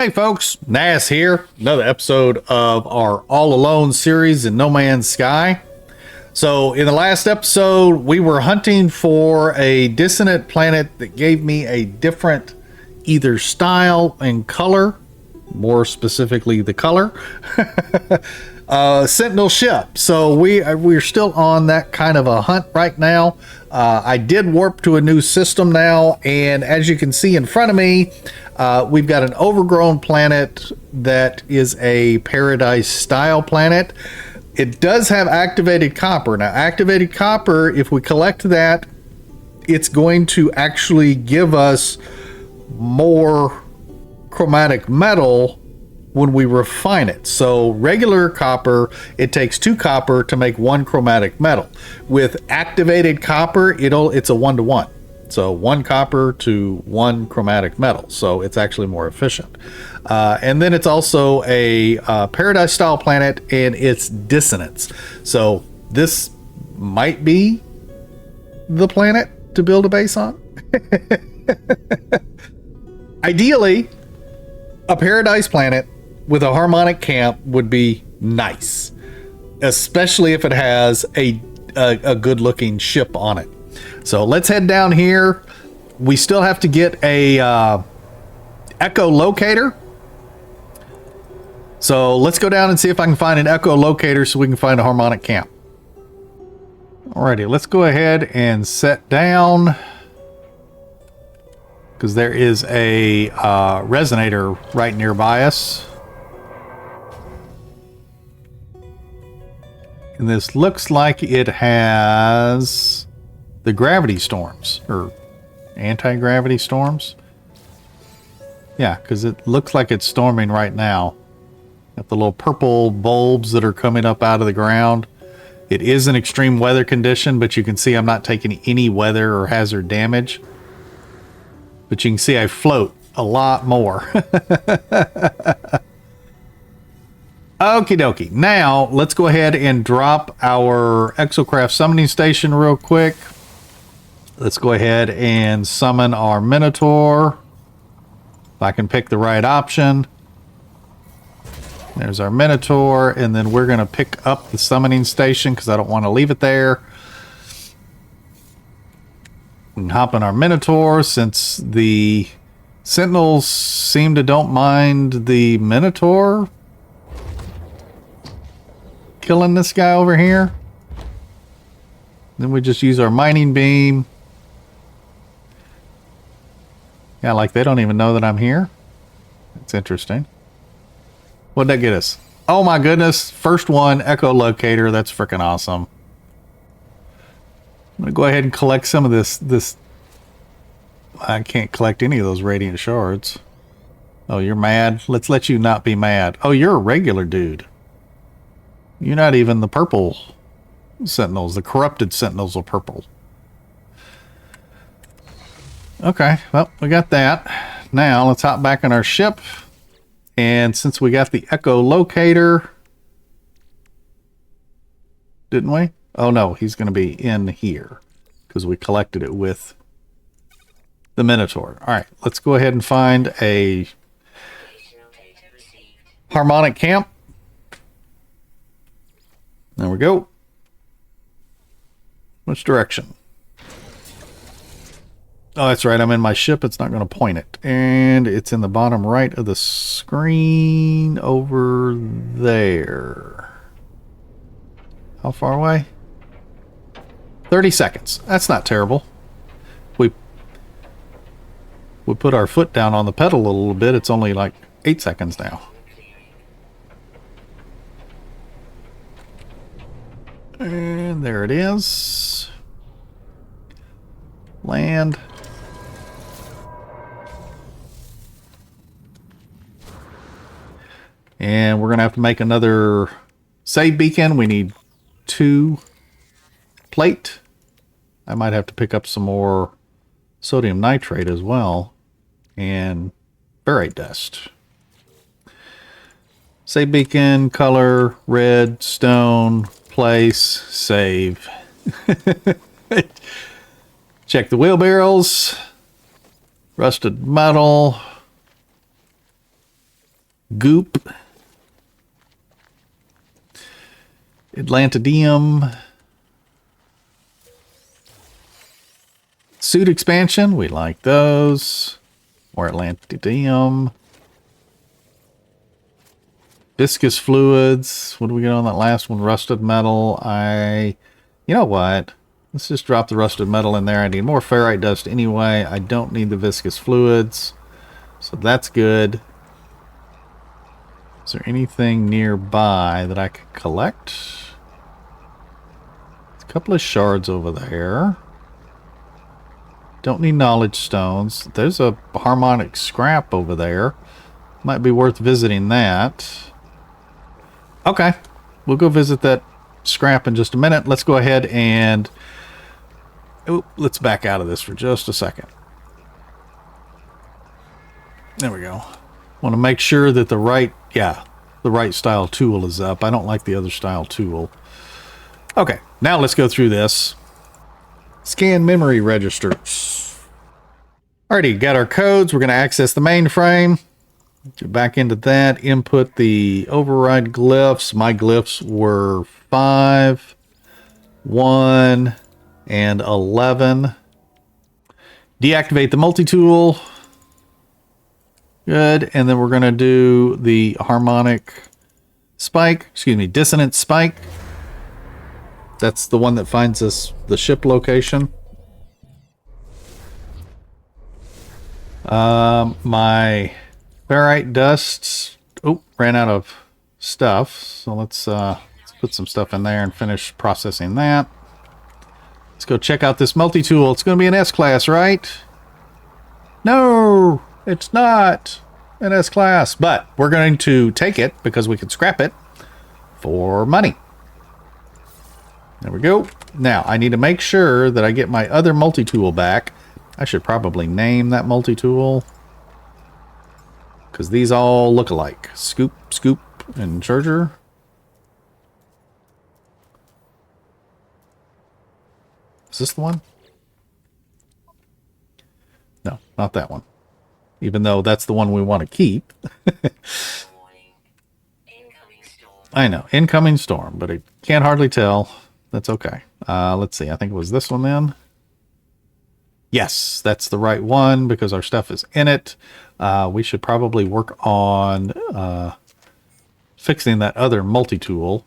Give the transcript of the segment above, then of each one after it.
Hey folks, Nas here. Another episode of our All Alone series in No Man's Sky. So in the last episode, we were hunting for a dissonant planet that gave me a different either style and color, more specifically the color, Sentinel ship. So we're still on that kind of a hunt right now. I did warp to a new system now, and as you can see in front of me, we've got an overgrown planet that is a paradise style planet. It does have activated copper. Now, activated copper, if we collect that, it's going to actually give us more chromatic metal when we refine it. So regular copper, it takes 2 copper to make 1 chromatic metal. With activated copper, it's a 1-to-1. So 1 copper to 1 chromatic metal. So it's actually more efficient. And then it's also a paradise style planet, and it's dissonance. So this might be the planet to build a base on. Ideally, a paradise planet with a harmonic camp would be nice, especially if it has a good looking ship on it. So let's head down here. We still have to get a echolocator. So let's go down and see if I can find an echolocator so we can find a harmonic camp. Alrighty, let's go ahead and set down, because there is a resonator right nearby us. And this looks like it has the gravity storms, or anti-gravity storms. Yeah, because it looks like it's storming right now. Got the little purple bulbs that are coming up out of the ground. It is an extreme weather condition, but you can see I'm not taking any weather or hazard damage. But you can see I float a lot more. Okie dokie. Now, let's go ahead and drop our Exocraft summoning station real quick. Let's go ahead and summon our Minotaur. If I can pick the right option. There's our Minotaur, and then we're going to pick up the summoning station because I don't want to leave it there. We can hop on our Minotaur since the Sentinels seem to don't mind the Minotaur killing this guy over here. Then we just use our mining beam. Yeah, like they don't even know that I'm here. That's interesting. What'd that get us? Oh my goodness. First one, echolocator. That's freaking awesome. I'm gonna go ahead and collect some of this. I can't collect any of those radiant shards. Oh, you're mad? Let's let you not be mad. Oh, you're a regular dude. You're not even the purple sentinels. The corrupted sentinels are purple. Okay, well, we got that. Now, let's hop back on our ship. And since we got the echolocator... Didn't we? Oh, no, he's going to be in here. Because we collected it with the Minotaur. Alright, let's go ahead and find a harmonic camp. There we go. Which direction? Oh, that's right. I'm in my ship. It's not going to point it. And it's in the bottom right of the screen over there. How far away? 30 seconds. That's not terrible. We put our foot down on the pedal a little bit. It's only like 8 seconds now. And there it is. Land. And we're going to have to make another save beacon. We need 2 plate. I might have to pick up some more sodium nitrate as well. And barite dust. Save beacon, color, red, stone, place, save. Check the wheelbarrows. Rusted metal. Goop. Atlantidium. Suit expansion. We like those. More Atlantidium. Viscous fluids. What do we get on that last one? Rusted metal. You know what? Let's just drop the rusted metal in there. I need more ferrite dust anyway. I don't need the viscous fluids. So that's good. Is there anything nearby that I could collect? There's a couple of shards over there. Don't need knowledge stones. There's a harmonic scrap over there. Might be worth visiting that. Okay. We'll go visit that scrap in just a minute. Let's go ahead and... let's back out of this for just a second. There we go. Want to make sure that the right style tool is up. I don't like the other style tool. Okay, now let's go through this. Scan memory registers. Alrighty, got our codes. We're going to access the mainframe. Get back into that. Input the override glyphs. My glyphs were 5, 1, and 11. Deactivate the multi-tool. Good. And then we're going to do the harmonic spike. Excuse me, dissonant spike. That's the one that finds us the ship location. My ferrite dust ran out of stuff. So let's put some stuff in there and finish processing that. Let's go check out this multi-tool. It's going to be an S-class, right? No, it's not an S-class. But we're going to take it because we can scrap it for money. There we go. Now, I need to make sure that I get my other multi-tool back. I should probably name that multi-tool, because these all look alike. Scoop, scoop, and charger. Is this the one? No, not that one. Even though that's the one we want to keep. I know, incoming storm, but I can't hardly tell. That's okay. Let's see. I think it was this one then. Yes, that's the right one because our stuff is in it. We should probably work on fixing that other multi-tool.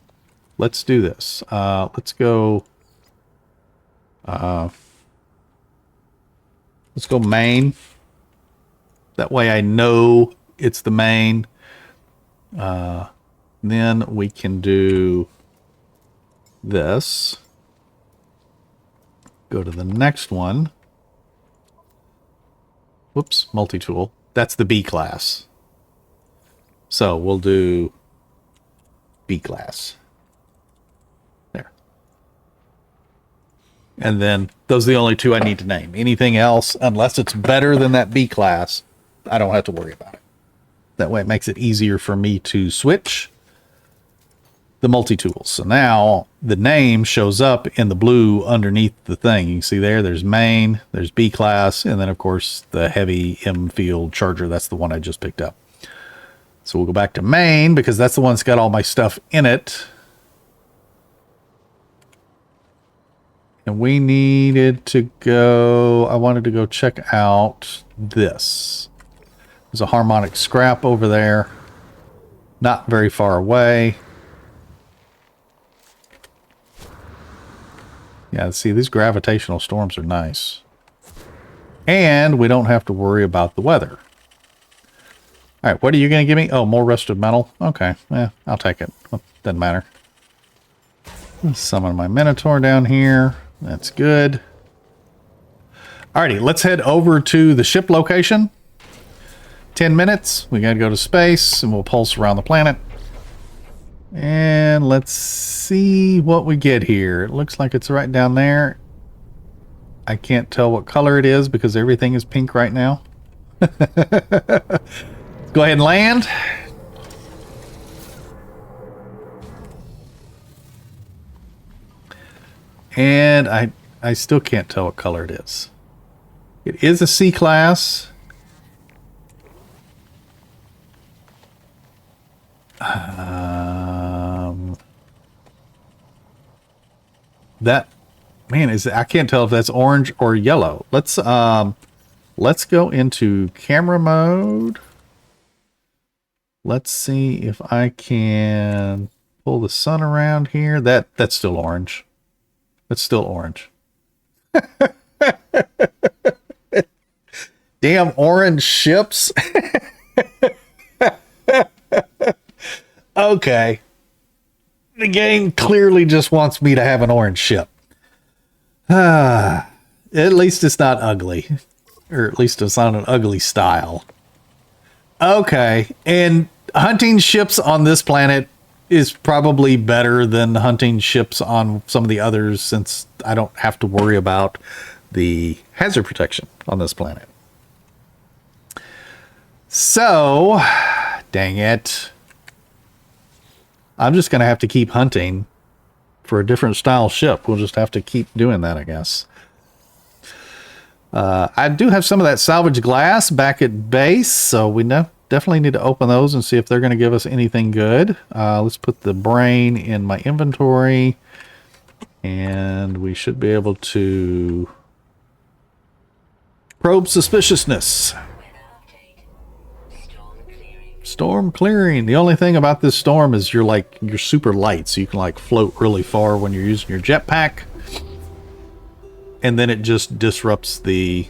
Let's do this. Let's go main. That way I know it's the main. Then we can do this. Go to the next one. Whoops, multi-tool. That's the B class. So we'll do B class. There. And then those are the only two I need to name. Anything else, unless it's better than that B class, I don't have to worry about it. That way it makes it easier for me to switch the multi-tools. So now the name shows up in the blue underneath the thing. You can see there's main, there's B class, and then of course the heavy M field charger. That's the one I just picked up. So we'll go back to main because that's the one that's got all my stuff in it. And we needed to go, I wanted to go check out this. There's a harmonic scrap over there. Not very far away. Yeah, see, these gravitational storms are nice. And we don't have to worry about the weather. All right, what are you going to give me? Oh, more rusted metal? Okay, yeah, I'll take it. Doesn't matter. Summon my Minotaur down here. That's good. Alrighty, let's head over to the ship location. 10 minutes. We got to go to space, and we'll pulse around the planet. And let's see what we get here. It looks like it's right down there. I can't tell what color it is because everything is pink right now. Let's go ahead and land. And I still can't tell what color it is. It is a C class. That, man, I can't tell if that's orange or yellow. Let's go into camera mode. Let's see if I can pull the sun around here. That's still orange. That's still orange. Damn orange ships. Okay. The game clearly just wants me to have an orange ship. At least it's not ugly. Or at least it's not an ugly style. Okay. And hunting ships on this planet is probably better than hunting ships on some of the others, since I don't have to worry about the hazard protection on this planet. So, dang it. I'm just going to have to keep hunting for a different style ship. We'll just have to keep doing that, I guess. I do have some of that salvage glass back at base, so we definitely need to open those and see if they're going to give us anything good. Let's put the brain in my inventory, and we should be able to probe suspiciousness. Storm clearing. The only thing about this storm is you're super light, so you can like float really far when you're using your jetpack. And then it just disrupts the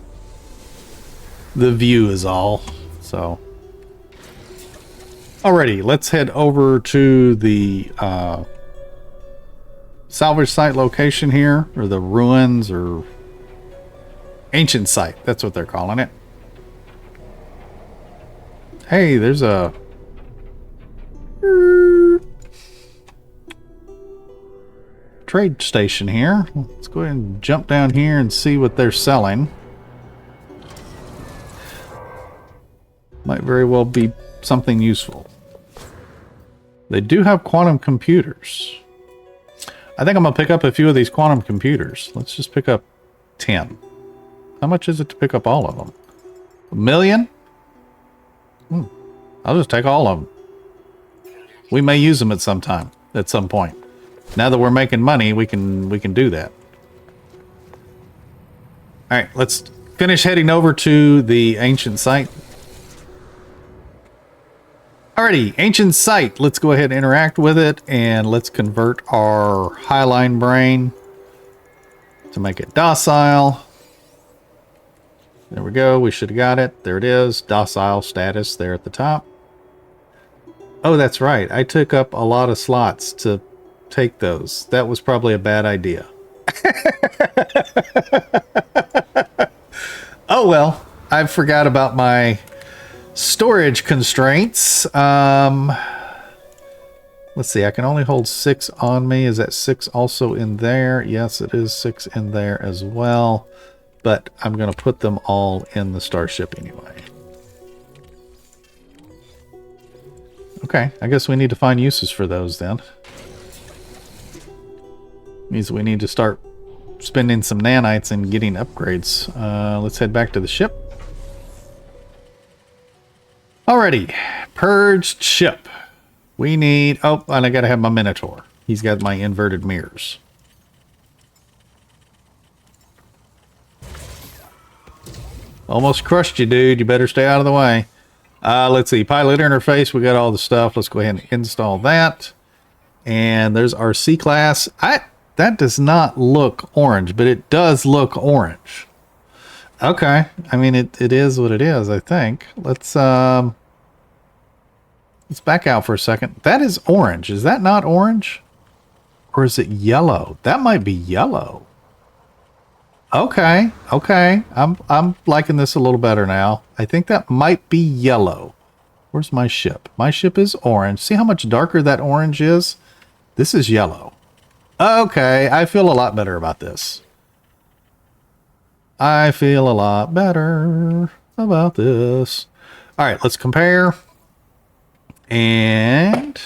view is all. So alrighty, let's head over to the salvage site location here, or the ruins, or ancient site. That's what they're calling it. Hey, there's a trade station here. Let's go ahead and jump down here and see what they're selling. Might very well be something useful. They do have quantum computers. I think I'm gonna pick up a few of these quantum computers. Let's just pick up 10. How much is it to pick up all of them? 1 million? I'll just take all of them. We may use them at some point. Now that we're making money, we can do that. All right, let's finish heading over to the ancient site. Alrighty, ancient site. Let's go ahead and interact with it, and let's convert our highline brain to make it docile. There we go. We should have got it. There it is. Docile status there at the top. Oh, that's right. I took up a lot of slots to take those. That was probably a bad idea. Oh, well. I forgot about my storage constraints. Let's see. I can only hold 6 on me. Is that 6 also in there? Yes, it is 6 in there as well. But I'm going to put them all in the starship anyway. Okay, I guess we need to find uses for those then. Means we need to start spending some nanites and getting upgrades. Let's head back to the ship. Alrighty, purged ship. We need... Oh, and I gotta have my Minotaur. He's got my inverted mirrors. Almost crushed you, dude. You better stay out of the way. Let's see. Pilot interface. We got all the stuff. Let's go ahead and install that. And there's our C-Class. That does not look orange, but it does look orange. Okay. I mean, it is what it is, I think. Let's back out for a second. That is orange. Is that not orange? Or is it yellow? That might be yellow. Okay, okay. I'm liking this a little better now. I think that might be yellow. Where's my ship? My ship is orange. See how much darker that orange is? This is yellow. Okay, I feel a lot better about this. I feel a lot better about this. All right, let's compare. And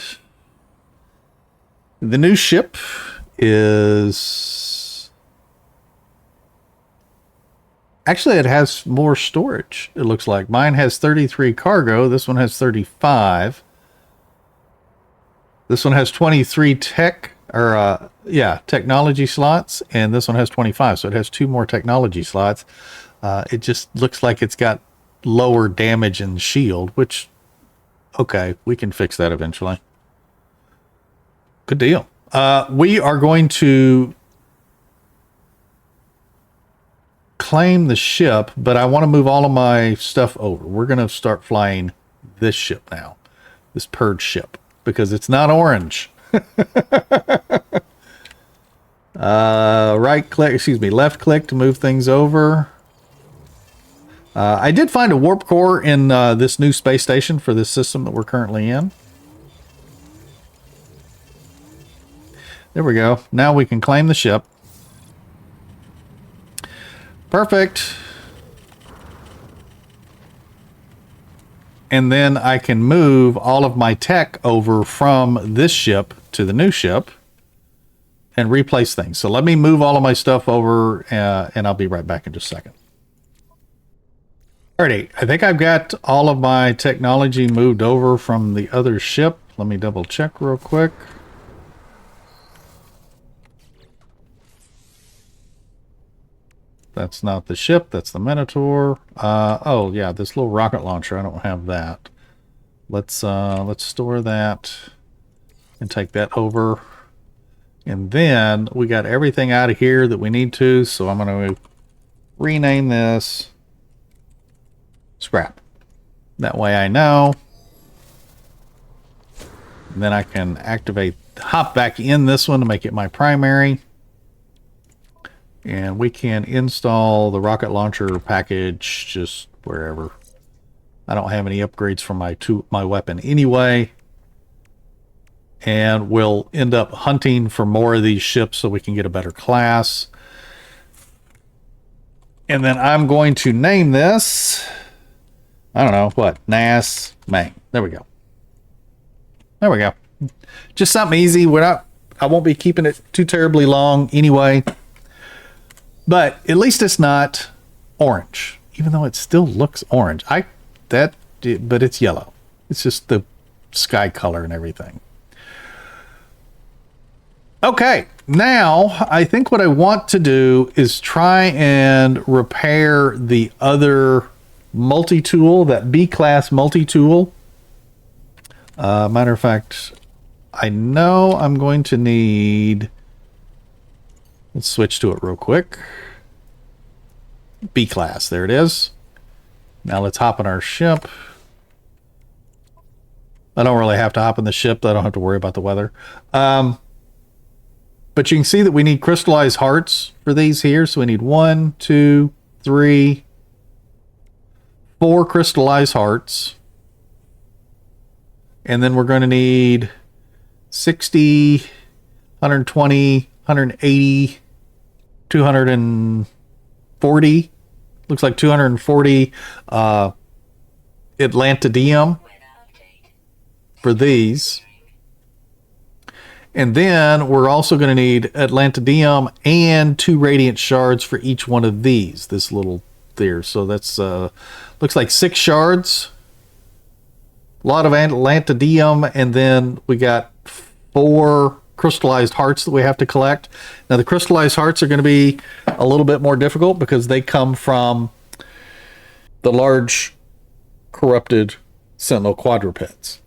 the new ship is... Actually, it has more storage, it looks like. Mine has 33 cargo. This one has 35. This one has 23 technology slots, and this one has 25, so it has 2 more technology slots. It just looks like it's got lower damage and shield, which, okay, we can fix that eventually. Good deal. We are going to claim the ship, but I want to move all of my stuff over. We're going to start flying this ship now, this purge ship, because it's not orange. Left click to move things over. I did find a warp core in this new space station for this system that we're currently in. There we go. Now we can claim the ship. Perfect. And then I can move all of my tech over from this ship to the new ship and replace things. So let me move all of my stuff over and I'll be right back in just a second. Alrighty, I think I've got all of my technology moved over from the other ship. Let me double check real quick. That's not the ship, that's the Minotaur. Oh yeah, this little rocket launcher, I don't have that. Let's store that and take that over. And then we got everything out of here that we need to, so I'm going to rename this scrap. That way I know. And then I can hop back in this one to make it my primary. And we can install the rocket launcher package just wherever. I don't have any upgrades for my weapon anyway. And we'll end up hunting for more of these ships so we can get a better class. And then I'm going to name this, I don't know, what? Nas Main. There we go. There we go. Just something easy. I won't be keeping it too terribly long anyway. But at least it's not orange, even though it still looks orange. But it's yellow. It's just the sky color and everything. Okay, now I think what I want to do is try and repair the other multi-tool, that B-class multi-tool. Matter of fact, I know I'm going to need... Let's switch to it real quick. B-class, there it is. Now let's hop on our ship. I don't really have to hop in the ship. I don't have to worry about the weather. But you can see that we need crystallized hearts for these here. So we need 1, 2, 3, 4 crystallized hearts. And then we're going to need 60, 120, 180, 240. Looks like 240 Atlantidium for these. And then we're also going to need Atlantidium and 2 radiant shards for each one of these. This little there. So that's looks like 6 shards. A lot of Atlantidium, and then we got 4 crystallized hearts that we have to collect. Now the crystallized hearts are going to be a little bit more difficult because they come from the large corrupted sentinel quadrupeds.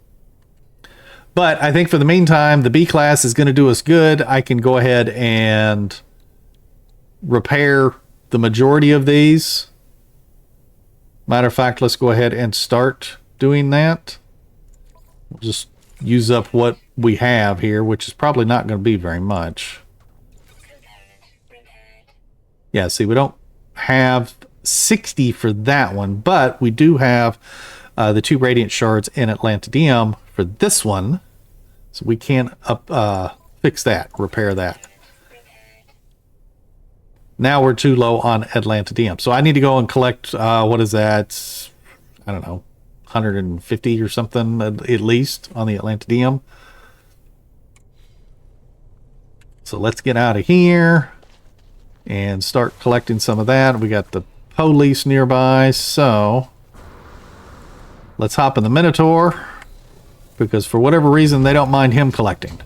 But I think for the meantime, the B class is going to do us good. I can go ahead and repair the majority of these. Matter of fact, let's go ahead and start doing that. We'll just use up what we have here, which is probably not going to be very much. Yeah, see, we don't have 60 for that one, but we do have the 2 radiant shards and Atlantidium for this one, so we can fix that, repair that. Now we're too low on Atlantidium, so I need to go and collect what is that? I don't know, 150 or something at least on the Atlantidium. So let's get out of here and start collecting some of that. We got the police nearby, so let's hop in the Minotaur, because for whatever reason, they don't mind him collecting.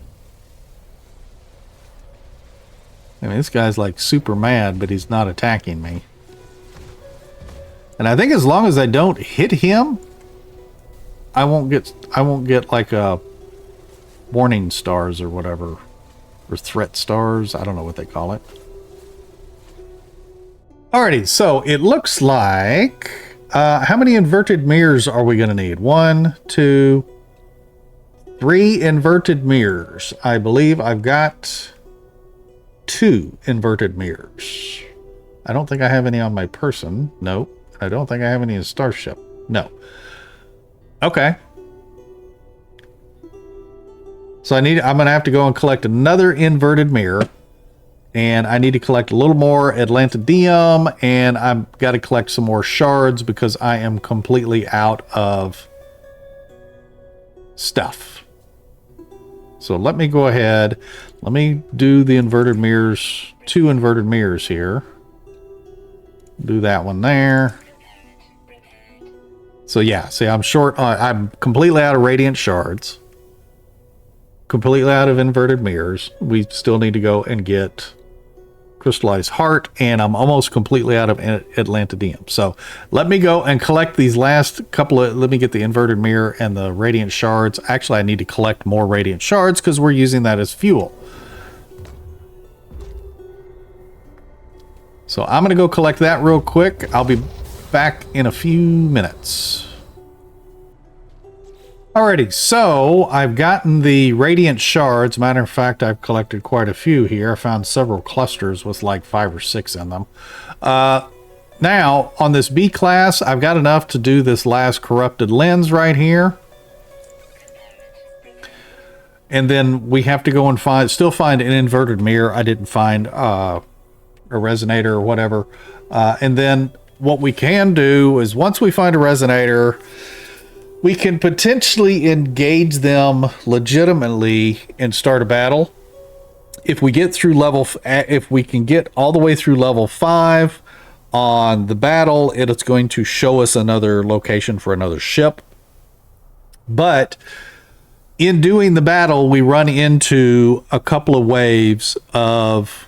I mean, this guy's like super mad, but he's not attacking me. And I think as long as I don't hit him, I won't get like a warning stars or whatever, or threat stars. I don't know what they call it. Alrighty, so it looks like how many inverted mirrors are we going to need? 1, 2, 3 inverted mirrors. I believe I've got 2 inverted mirrors. I don't think I have any on my person. No. I don't think I have any in Starship. No. Okay. So I'm going to have to go and collect another inverted mirror. And I need to collect a little more Atlantidium. And I've got to collect some more shards because I am completely out of stuff. So let me go ahead. Let me do the inverted mirrors. 2 inverted mirrors here. Do that one there. So yeah, see, I'm short. I'm completely out of radiant shards. Completely out of inverted mirrors. We still need to go and get crystallized heart, and I'm almost completely out of Atlantidium. So let me go and collect these last couple of, let me get the inverted mirror and the radiant shards. Actually, I need to collect more radiant shards because we're using that as fuel. So I'm going to go collect that real quick. I'll be back in a few minutes. Alrighty, so I've gotten the radiant shards. Matter of fact, I've collected quite a few here. I found several clusters with like 5 or 6 in them. Now, on this B class, I've got enough to do this last corrupted lens right here. And then we have to go and still find an inverted mirror. I didn't find a resonator or whatever. And then what we can do is once we find a resonator, we can potentially engage them legitimately and start a battle. If we get through if we can get all the way through level 5 on the battle, it's going to show us another location for another ship. But in doing the battle, we run into a couple of waves of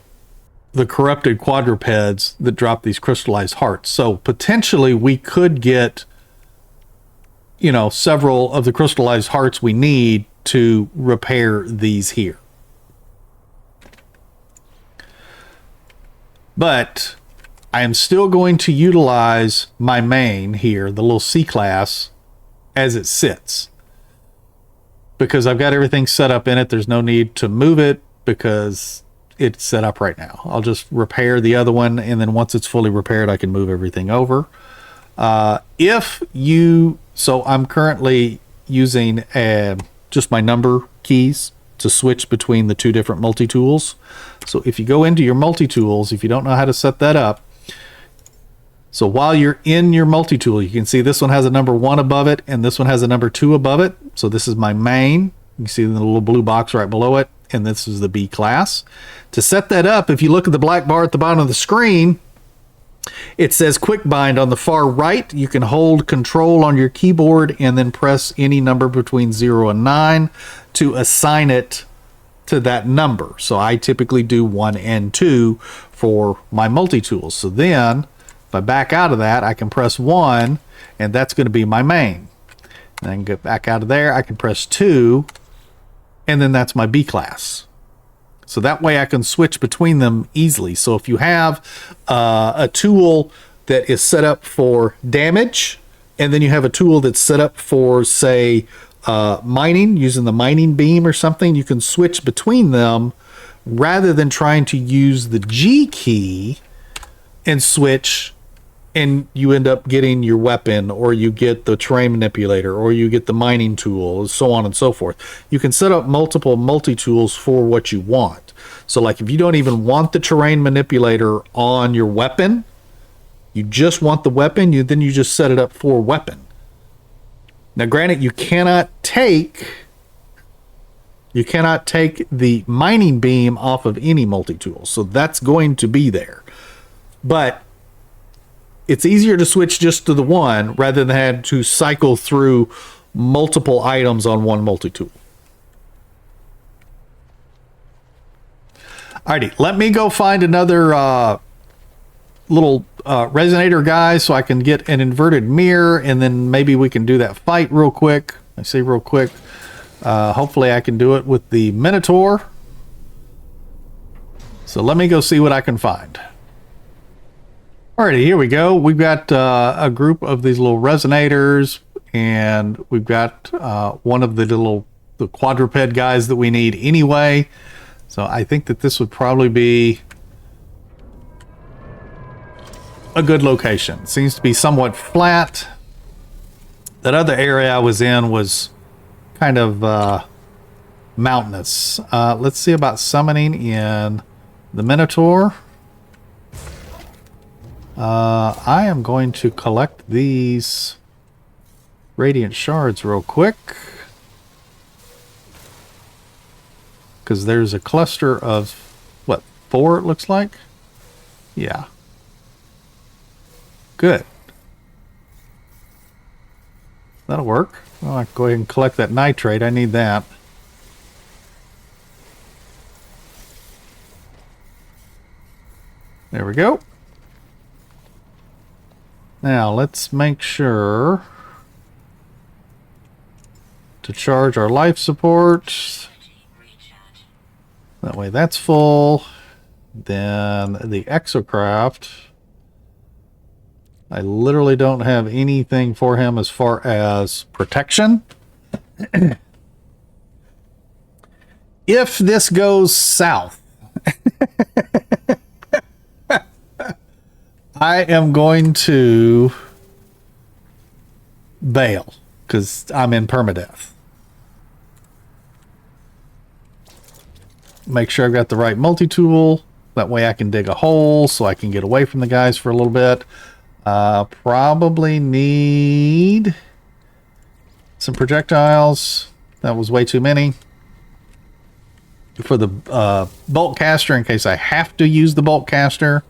the corrupted quadrupeds that drop these crystallized hearts. So potentially we could get, you know, several of the crystallized hearts we need to repair these here. But I am still going to utilize my main here, the little C class, as it sits. Because I've got everything set up in it. There's no need to move it because it's set up right now. I'll just repair the other one, and then once it's fully repaired, I can move everything over. So I'm currently using just my number keys to switch between the 2 different multi-tools. So if you go into your multi-tools, if you don't know how to set that up, so while you're in your multi-tool, you can see this one has a number 1 above it, and this one has a number 2 above it. So this is my main. You can see the little blue box right below it, and this is the B class. To set that up, if you look at the black bar at the bottom of the screen, it says quick bind on the far right. You can hold control on your keyboard and then press any number between 0 and 9 to assign it to that number. So I typically do 1 and 2 for my multi-tools. So then if I back out of that, I can press 1 and that's going to be my main. And then get back out of there, I can press 2 and then that's my B class. So that way I can switch between them easily. So if you have a tool that is set up for damage, and then you have a tool that's set up for, say, mining, using the mining beam or something, you can switch between them rather than trying to use the G key and switch, and you end up getting your weapon, or you get the terrain manipulator, or you get the mining tool, so on and so forth. You can set up multiple multi-tools for what you want. So like if you don't even want the terrain manipulator on your weapon, you just want the weapon, then you just set it up for weapon. Now granted, you cannot take the mining beam off of any multi-tool, so that's going to be there. But it's easier to switch just to the one rather than have to cycle through multiple items on one multi-tool. Alrighty, let me go find another little resonator guy so I can get an inverted mirror, and then maybe we can do that fight real quick. I say real quick. Hopefully I can do it with the Minotaur. So let me go see what I can find. Alrighty, here we go. We've got a group of these little resonators, and we've got one of the quadruped guys that we need anyway. So I think that this would probably be a good location. Seems to be somewhat flat. That other area I was in was kind of mountainous. Let's see about summoning in the Minotaur. I am going to collect these radiant shards real quick, because there's a cluster of, what, 4 it looks like? Yeah. Good. That'll work. Well, I can go ahead and collect that nitrate. I need that. There we go. Now, let's make sure to charge our life support. That way that's full. Then the Exocraft. I literally don't have anything for him as far as protection. If this goes south, I am going to bail because I'm in permadeath. Make sure I've got the right multi-tool. That way I can dig a hole so I can get away from the guys for a little bit. Probably need some projectiles. That was way too many. For the bolt caster, in case I have to use the bolt caster,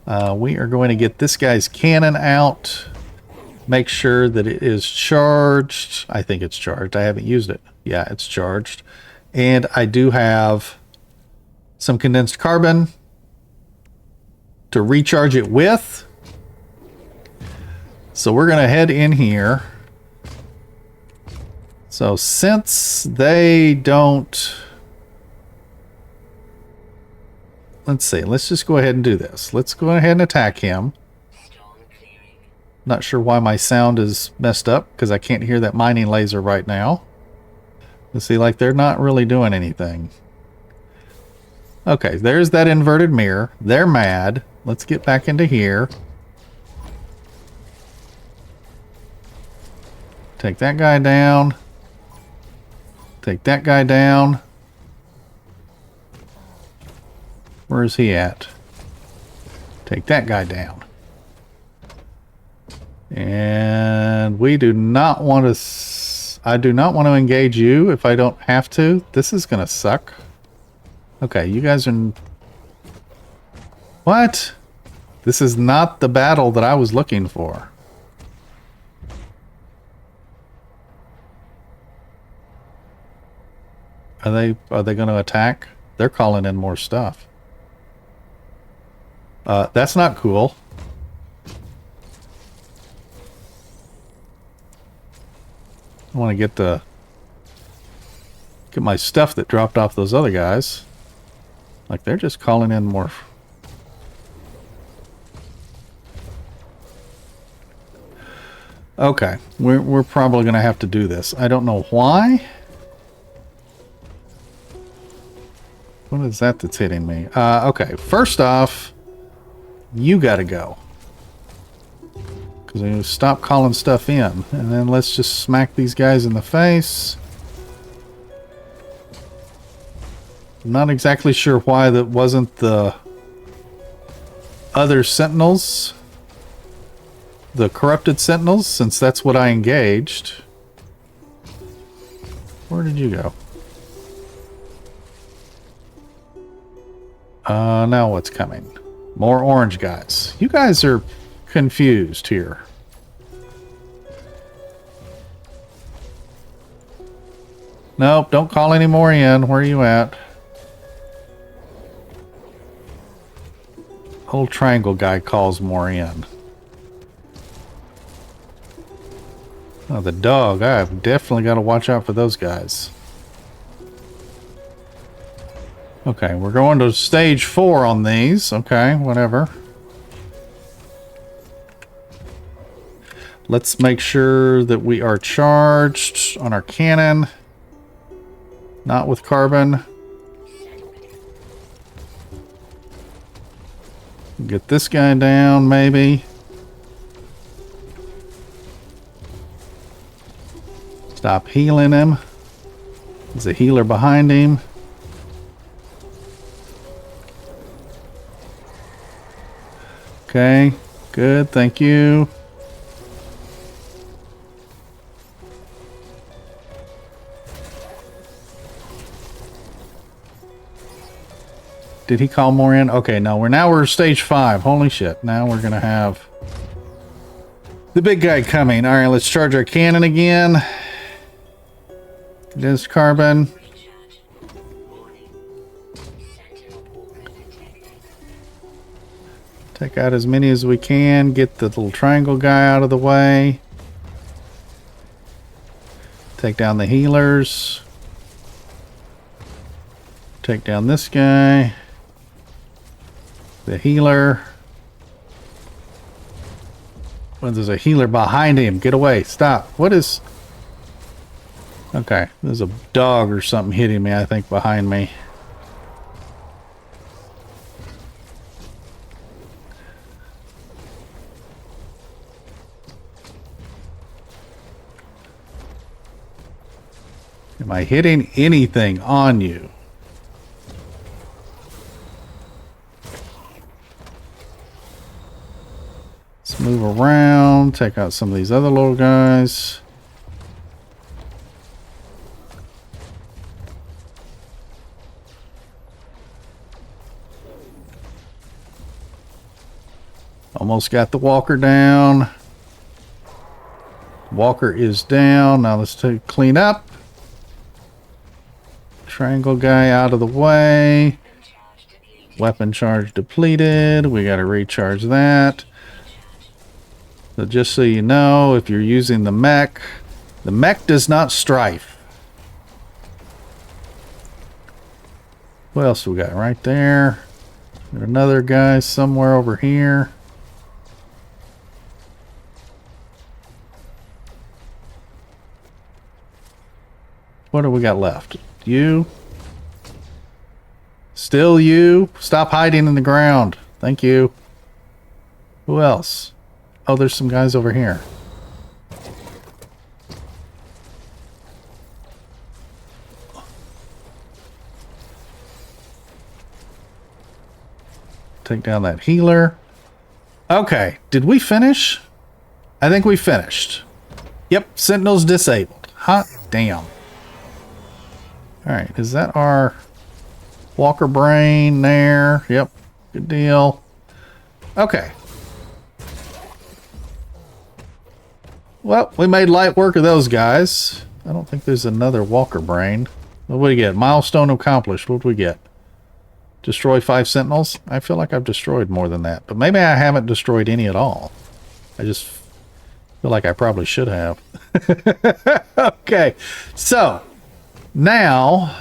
we are going to get this guy's cannon out. Make sure that it is charged. I think it's charged. I haven't used it. Yeah, it's charged. And I do have some condensed carbon to recharge it with. So we're going to head in here. So since they don't... Let's see. Let's just go ahead and do this. Let's go ahead and attack him. Not sure why my sound is messed up, because I can't hear that mining laser right now. You see, like, they're not really doing anything. Okay, there's that inverted mirror. They're mad. Let's get back into here. Take that guy down. Take that guy down. Where is he at? Take that guy down. And we do not want to... I do not want to engage you if I don't have to. This is going to suck. Okay, you guys are... What? This is not the battle that I was looking for. Are they going to attack? They're calling in more stuff. That's not cool. I want to get my stuff that dropped off those other guys. Like, they're just calling in more. Okay, we're probably going to have to do this. I don't know why. What is that that's hitting me? Okay, first off, you gotta go. Because you stop calling stuff in. And then let's just smack these guys in the face. I'm not exactly sure why that wasn't the other sentinels. The corrupted sentinels, since that's what I engaged. Where did you go? Now what's coming? More orange guys. You guys are confused here. Nope, don't call any more in. Where are you at? Old triangle guy calls more in. Oh, the dog. I've definitely got to watch out for those guys. Okay, we're going to stage 4 on these. Okay, whatever. Let's make sure that we are charged on our cannon. Not with carbon. Get this guy down, maybe. Stop healing him. There's a healer behind him. Okay, good, thank you. Did he call more in? Okay, no, we're stage 5. Holy shit. Now we're gonna have the big guy coming. Alright, let's charge our cannon again. It is carbon. Take out as many as we can. Get the little triangle guy out of the way. Take down the healers. Take down this guy. The healer. Well, there's a healer behind him. Get away. Stop. What is... Okay. There's a dog or something hitting me, I think, behind me. Am I hitting anything on you? Let's move around, take out some of these other little guys. Almost got the walker down. Walker is down. Now let's clean up. Triangle guy out of the way. Weapon charge depleted. We got to recharge that. So just so you know, if you're using the mech does not strafe. What else we got right there? There's another guy somewhere over here. What do we got left? You. Still you. Stop hiding in the ground. Thank you. Who else? Oh, there's some guys over here. Take down that healer. Okay. Did we finish? I think we finished. Yep. Sentinel's disabled. Hot damn. Alright, is that our walker brain there? Yep, good deal. Okay. Well, we made light work of those guys. I don't think there's another walker brain. What do we get? Milestone accomplished. What do we get? Destroy 5 sentinels? I feel like I've destroyed more than that. But maybe I haven't destroyed any at all. I just feel like I probably should have. Okay, so... Now,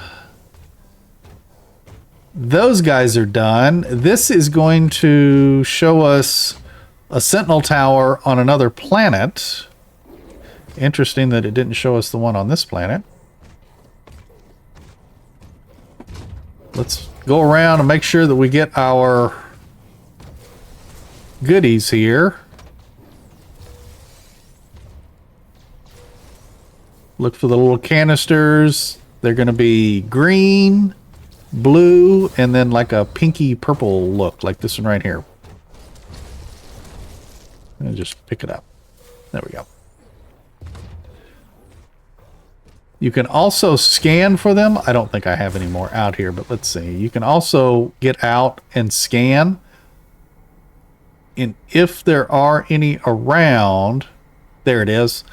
those guys are done. This is going to show us a sentinel tower on another planet. Interesting that it didn't show us the one on this planet. Let's go around and make sure that we get our goodies here. Look for the little canisters. They're going to be green, blue, and then like a pinky purple look, like this one right here. And just pick it up. There we go. You can also scan for them. I don't think I have any more out here, but let's see. You can also get out and scan. And if there are any around, there it is.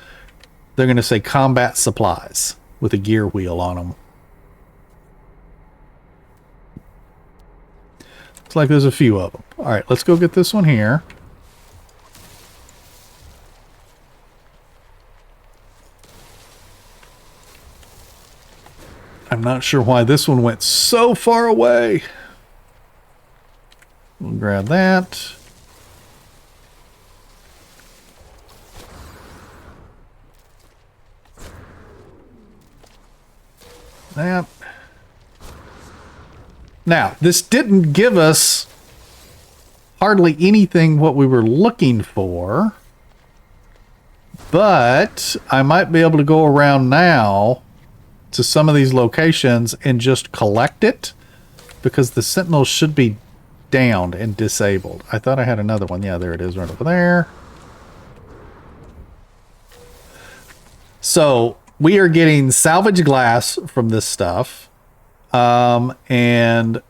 They're going to say combat supplies. with a gear wheel on them. Looks like there's a few of them. All right, let's go get this one here. I'm not sure why this one went so far away. We'll grab that. That. Now, this didn't give us hardly anything what we were looking for, but I might be able to go around now to some of these locations and just collect it, because the sentinels should be downed and disabled. I thought I had another one. Yeah, there it is right over there. So we are getting salvage glass from this stuff. And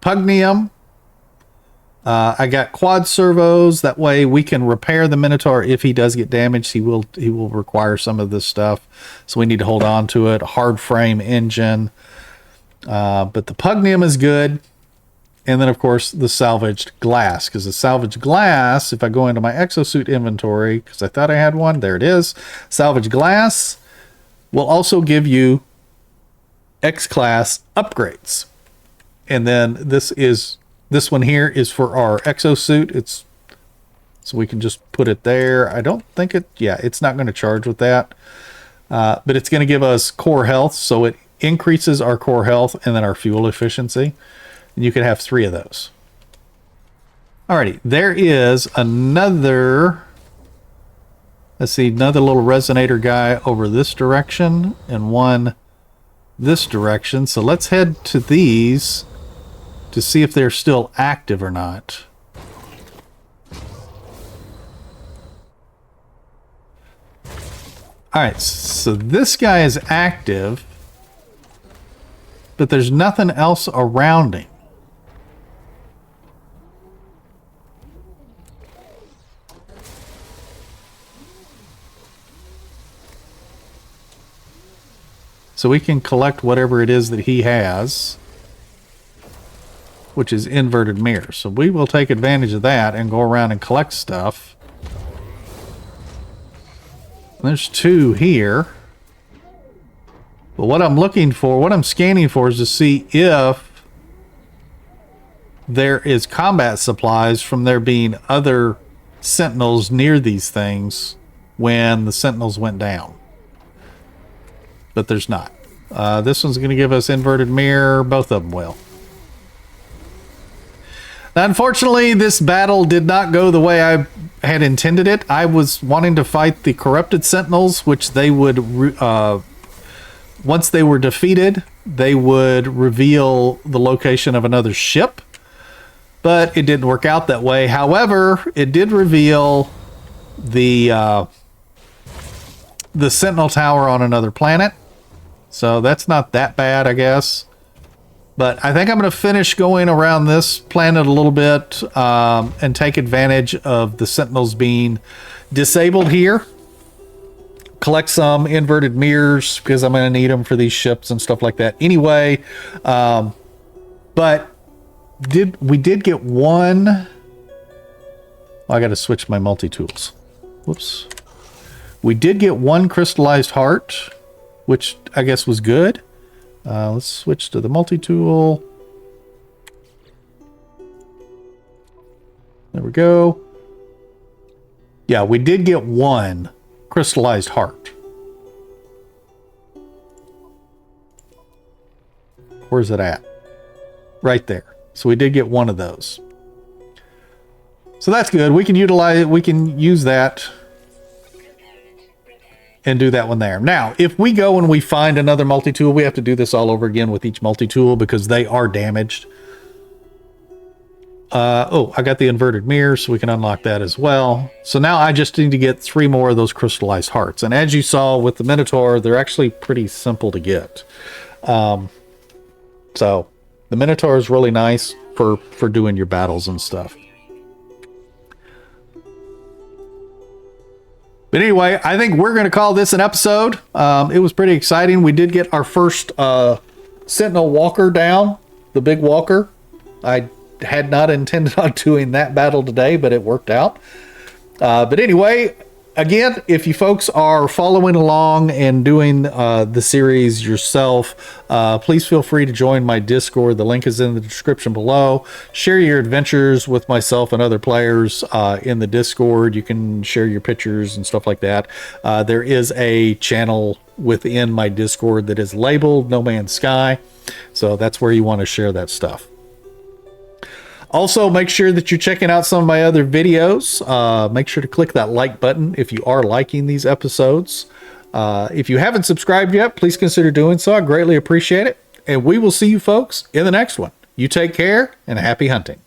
pugnium. I got quad servos. That way we can repair the Minotaur if he does get damaged. He will require some of this stuff, so we need to hold on to it. Hard frame engine. But the pugnium is good. And then, of course, the salvaged glass. Because the salvaged glass, if I go into my exosuit inventory, because I thought I had one, there it is. Salvaged glass will also give you X-class upgrades. And then this one here is for our exosuit. So we can just put it there. I don't think it's not going to charge with that. But it's going to give us core health, so it increases our core health and then our fuel efficiency. And you can have 3 of those. Alrighty, there is another, let's see, another little resonator guy over this direction and one this direction. So let's head to these to see if they're still active or not. Alright, so this guy is active, but there's nothing else around him. So we can collect whatever it is that he has, which is inverted mirrors. So we will take advantage of that and go around and collect stuff. There's 2 here. But what I'm looking for, what I'm scanning for, is to see if there is combat supplies from there being other sentinels near these things when the sentinels went down. But there's not. This one's going to give us inverted mirror. Both of them will. Now, unfortunately, this battle did not go the way I had intended it. I was wanting to fight the corrupted sentinels, which they would, once they were defeated, they would reveal the location of another ship. But it didn't work out that way. However, it did reveal the Sentinel Tower on another planet. So that's not that bad, I guess. But I think I'm going to finish going around this planet a little bit and take advantage of the Sentinels being disabled here. Collect some inverted mirrors because I'm going to need them for these ships and stuff like that. Anyway, but we did get one. Oh, I got to switch my multi-tools. Whoops. We did get one crystallized heart, which I guess was good. Let's switch to the multi-tool. There we go. Yeah, we did get one crystallized heart. Where's it at? Right there. So we did get one of those. So that's good. We can utilize, we can use that and do that one there. Now, if we go and we find another multi-tool, we have to do this all over again with each multi-tool because they are damaged. Oh, I got the inverted mirror, so we can unlock that as well. So now I just need to get 3 more of those crystallized hearts. And as you saw with the Minotaur, they're actually pretty simple to get. So the Minotaur is really nice for doing your battles and stuff. But anyway, I think we're going to call this an episode. It was pretty exciting. We did get our first Sentinel walker down, the big walker. I had not intended on doing that battle today, but it worked out. But anyway, again, if you folks are following along and doing the series yourself, please feel free to join my Discord. The link is in the description below. Share your adventures with myself and other players in the Discord. You can share your pictures and stuff like that. There is a channel within my Discord that is labeled No Man's Sky, so that's where you want to share that stuff. Also, make sure that you're checking out some of my other videos. Make sure to click that like button if you are liking these episodes. If you haven't subscribed yet, please consider doing so. I greatly appreciate it. And we will see you folks in the next one. You take care and happy hunting.